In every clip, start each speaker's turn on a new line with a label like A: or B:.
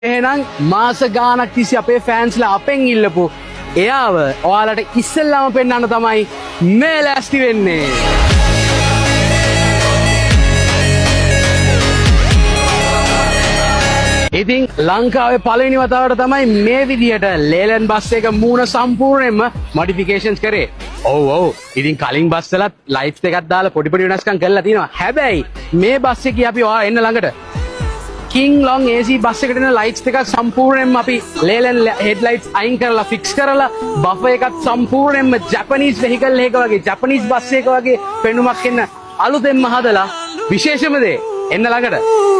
A: එහෙනම් මාස ගානක් තිස්සේ අපේ ෆෑන්ස්ලා අපෙන් ඉල්ලපු එයාව ඔයාලට ඉස්සෙල්ලාම පෙන්වන්න තමයි මේ ලෑස්ති වෙන්නේ. ඉතින් ලංකාවේ පළවෙනි වතාවට තමයි මේ විදියට ලේලන් බස් එක මූණ සම්පූර්ණයෙන්ම මොඩිෆිකේෂන්ස් කරේ. ඔව්. ඉතින් කලින් බස් වලත් ලයිට්ස් එකක් දාලා පොඩි වෙනස්කම් කරලා තියෙනවා. හැබැයි මේ බස් එකේ අපි ඔයා එන්න ළඟට King Long AC බස් එකට එන ලයිට්ස් දෙකක් සම්පූර්ණයෙන්ම අපි ලේලන් හෙඩ්ලයිට්ස් අයින් කරලා ෆික්ස් කරලා බෆර් එකත් සම්පූර්ණයෙන්ම ජපනීස් වෙහිකල් එකක වගේ ජපනීස් බස් එකක වගේ පෙනුමක් එන්න අලුතෙන්ම හදලා විශේෂම දේ එන්න ළඟට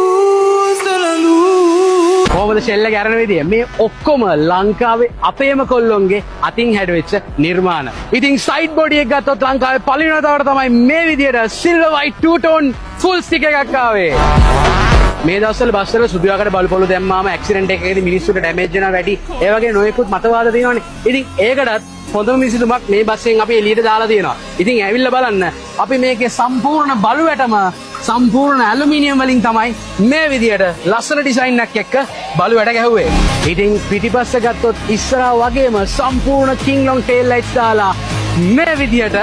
A: කොහොමද ෂෙල් එක අරන විදිය මේ ඔක්කොම ලංකාවේ අපේම කොල්ලොන්ගේ අතින් හැඩවෙච්ච නිර්මාණ. ඉතින් සයිඩ් බොඩි එක ගත්තොත් ලංකාවේ පළවෙනි වතාවට තමයි මේ විදියට silver white to tone full stiff එකක් ආවේ. මේ දවස්වල බස් වල සුදු ආකාර බලු පොළු දැම්මාම ඇක්සිඩන්ට් එකකදී මිනිස්සුන්ට ඩැමේජ් වෙනවා වැඩි. ඒ වගේ නොයෙකුත් මතවාද තියෙනවානේ. ඉතින් ඒකටත් හොඳම විසඳුමක් මේ බස් එකෙන් අපි එළියට දාලා තියෙනවා. ඉතින් ඇවිල්ලා බලන්න අපි මේකේ සම්පූර්ණ බලු වැටම සම්පූර්ණ ඇලුමිනියම් වලින් තමයි මේ විදියට ලස්සන ඩිසයින් එකක් එක්ක බලු වැට ගැහුවේ. ඉතින් පිටිපස්ස ගත්තොත් ඉස්සරහා වගේම සම්පූර්ණ King Long tail lights දාලා මේ විදියට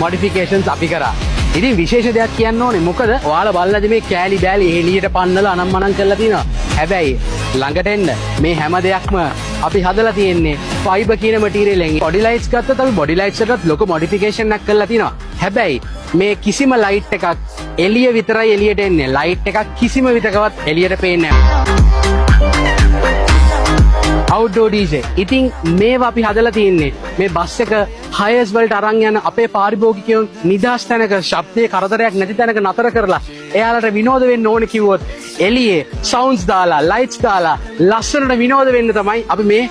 A: මොඩිෆිකේෂන්ස් අපි කරා. ඉතින් විශේෂ දෙයක් කියන්න ඕනේ මොකද ඔයාලා බලලාද මේ කෑලි බෑලි එළියට පන්නලා අනම්මනම් කරලා තිනවා. හැබැයි ළඟට එන්න මේ හැම දෙයක්ම අපි හදලා තියෙන්නේ ෆයිබර් කියන මැටීරියල් එකෙන්. බොඩි ලයිට්ස් ගත්තත් අපි බොඩි ලයිට්ස් එකත් ලොකු මොඩිෆිකේෂන් එකක් කරලා තිනවා. හැබැයි මේ කිසිම ලයිට් එකක් එළිය විතරයි එළියට එන්නේ. ලයිට් එකක් කිසිම විටකවත් එළියට පේන්නේ නැහැ. outdoor DJ. ඉතින් මේවා අපි හදලා තියෙන්නේ මේ බස් එක හයර්ස් වලට අරන් යන අපේ පාරිභෝගිකයන් නිදහස් තැනක ශබ්දයේ කරදරයක් නැති තැනක නතර කරලා එයාලට විනෝද වෙන්න ඕනේ කිව්වොත් එළියේ සවුන්ඩ්ස් දාලා ලයිට්ස් දාලා ලස්සනට විනෝද වෙන්න තමයි අපි මේ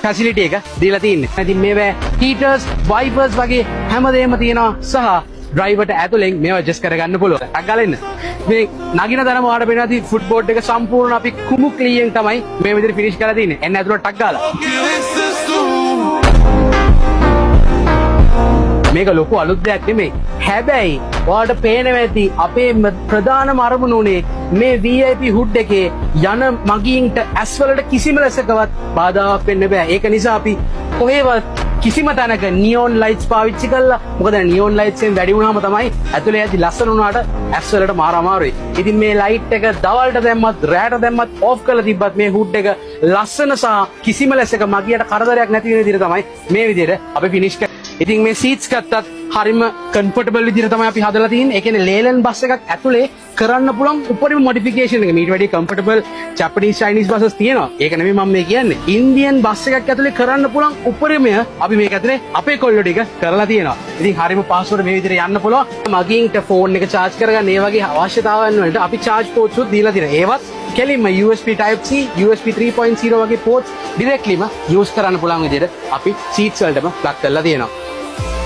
A: ෆැසිලිටි එක දීලා තියෙන්නේ. ඉතින් මේවා හීටර්ස්, වයිපර්ස් වගේ හැමදේම තියෙනවා සහ ඩ්‍රයිවර්ට ඇතුලෙන් මේවා ඇඩ්ජස්ට් කරගන්න පුළුවන්. ටක් ගාලා එන්න. මේ නගින තරම ඔයාලට පේනවා ඇති ෆුට් බෝඩ් එක සම්පූර්ණ අපි කුමු ක්ලීන් තමයි මේ විදිහට ෆිනිෂ් කරලා තියෙන්නේ. එන්න ඇතුලට ටක් ගාලා. මේක ලොකු අලුත් දෙයක් නෙමෙයි. හැබැයි ඔයාලට පේනවා ඇති අපේ ප්‍රධානම අරමුණ උනේ මේ VIP හුඩ් එකේ යන මගීන්ට ඇස් වලට කිසිම ලෙසකවත් බාධාවක් වෙන්න බෑ. ඒක නිසා අපි කොහෙවත් කිසිම තැනක නියෝන් ලයිට්ස් පාවිච්චි කළා. මොකද නියෝන් ලයිට්ස් එකෙන් වැඩි වුණාම තමයි ඇතුලේ ඇති ලස්සන වුණාට ඇස් වලට මාර අමාරුයි. ඉතින් මේ ලයිට් එක දවල්ට දැම්මත් රැට දැම්මත් ඕෆ් කරලා තිබ්බත් මේ හුඩ් එක ලස්සන සහ කිසිම ලෙසක මගියට කරදරයක් නැති වෙන විදිහට තමයි මේ විදිහට අපි ෆිනිෂ් කරන්නේ. ඉතින් මේ සීට්ස් ගත්තත් හරිම කම්ෆර්ටබල් විදිහට තමයි අපි හදලා තියෙන්නේ. ඒ කියන්නේ ලේලන් බස් එකක් ඇතුලේ කරන්න පුළුවන් උපරිම මොඩිෆිකේෂන් එක. මීට වැඩි කම්ෆර්ටබල් ජපනීස් චයිනීස් බසස් තියෙනවා. ඒක නෙමෙයි මම මේ කියන්නේ. ඉන්දියන් බස් එකක් ඇතුලේ කරන්න පුළුවන් උපරිමය අපි මේක ඇතුලේ අපේ කොල්ලෝ ටික කරලා තියෙනවා. ඉතින් හරිම පාස්වර්ඩ් මේ විදිහට යන්න පුළුවන්. මගින්ට ෆෝන් එක charge කරගන්න ඒ වගේ අවශ්‍යතාවයන් වලට අපි charge ports උත් දීලා තියෙනවා. ඒවත් කෙලින්ම USB type C, USB 3.0 වගේ ports directlyම use කරන්න පුළුවන් විදිහට අපි seats වලටම plug කරලා තියෙනවා.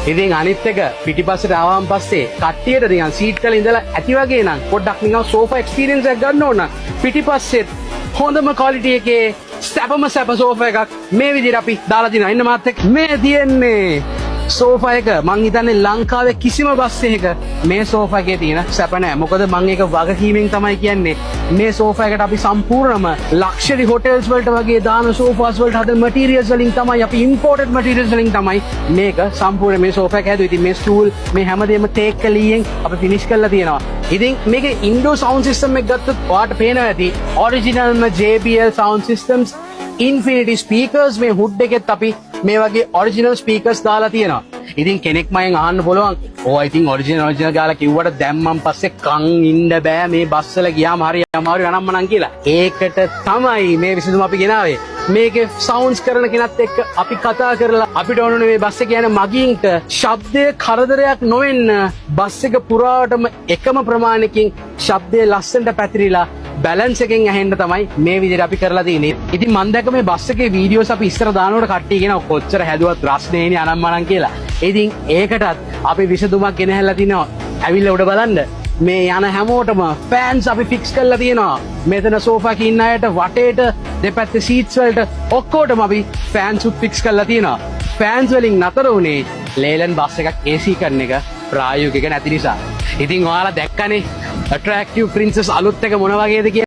A: ඉතින් අනිත් එක පිටිපස්සට ආවම පස්සේ කට්ටියට නිකන් සීට් වල ඉඳලා ඇති වගේ නම් පොඩ්ඩක් නිකන් සෝෆා එක්ස්පීරියන්ස් එකක් ගන්න ඕන නම් පිටිපස්සෙත් හොඳම ක්වොලිටි එකේ සැපම සැප සෝෆා එකක් මේ විදිහට අපි දාලා තිනවා. ඉන්න මාත් එක්ක මේ තියෙන්නේ සෝෆා එක මං හිතන්නේ ලංකාවේ කිසිම බස් එකක මේ සෝෆා එකේ තියෙන සැප නැහැ. මොකද මං ඒක වගකීමෙන් තමයි කියන්නේ මේ සෝෆා එකට අපි සම්පූර්ණම ලක්ෂරි හොටෙල්ස් වලට වගේ දාන සෝෆාස් වලට හදන මැටීරියල්ස් වලින් තමයි අපි ඉම්පෝර්ටඩ් මැටීරියල්ස් වලින් තමයි මේක සම්පූර්ණ මේ සෝෆා එක හැදුවේ. ඉතින් මේ ස්ටූල් මේ හැමදේම ටේක් කලියෙන් අපි ෆිනිෂ් කරලා තියෙනවා. ඉතින් මේකේ ඉන්ඩෝ සවුන්ඩ් සිස්ටම් එක ගත්තොත් ඔයාලට පේනවා ඇති ඔරිජිනල්ම JBL sound systems infinity speakers මේ හුඩ් එකෙත් අපි මේ වගේ ඔරිජිනල් ස්පීකර්ස් දාලා තියෙනවා. ඉතින් කෙනෙක් මයෙන් අහන්න පුළුවන් ඕ ඉතින් ඔරිජිනල් ගාලා කිව්වට දැම්මන් පස්සේ කන් ඉන්න බෑ මේ බස් වල ගියාම හරි අමාරු අනම්මනම් කියලා. ඒකට තමයි මේ විසඳුම අපි ගෙනාවේ. මේකේ සවුන්ඩ්ස් කරන කෙනත් එක්ක අපි කතා කරලා අපිට ඕනේ මේ බස් එකේ යන මගීන්ට ශබ්දයේ කරදරයක් නොවෙන්න බස් එක පුරාටම එකම ප්‍රමාණයකින් ශබ්දයේ ලස්සනට පැතිරිලා බැලන්ස් එකෙන් ඇහෙන්න තමයි මේ විදිහට අපි කරලා තියෙන්නේ. ඉතින් මම දැක්ක මේ බස් එකේ වීඩියෝස් අපි ඉස්සර දානකොට කට්ටිය කියනවා කොච්චර හැදුවත් රස්නේනේ අනම්මනම් කියලා. ඉතින් ඒකටත් අපි විසඳුමක් ගෙනහැල්ලා තිනවා. ඇවිල්ලා උඩ බලන්න. මේ යන හැමෝටම ෆෑන්ස් අපි ෆික්ස් කරලා තියෙනවා. මෙතන සෝෆා එකේ ඉන්න අයට වටේට දෙපැත්තේ සීට්ස් වලට ඔක්කොටම අපි ෆෑන්ස් උත් ෆික්ස් කරලා තියෙනවා. ෆෑන්ස් වලින් නතර වුණේ ලේලන් බස් එකක් AC කරන එක ප්‍රායෝගික නැති නිසා. ඉතින් ඔයාලා දැක්කනේ attractive princess අලුත් එක මොන වගේද කියලා.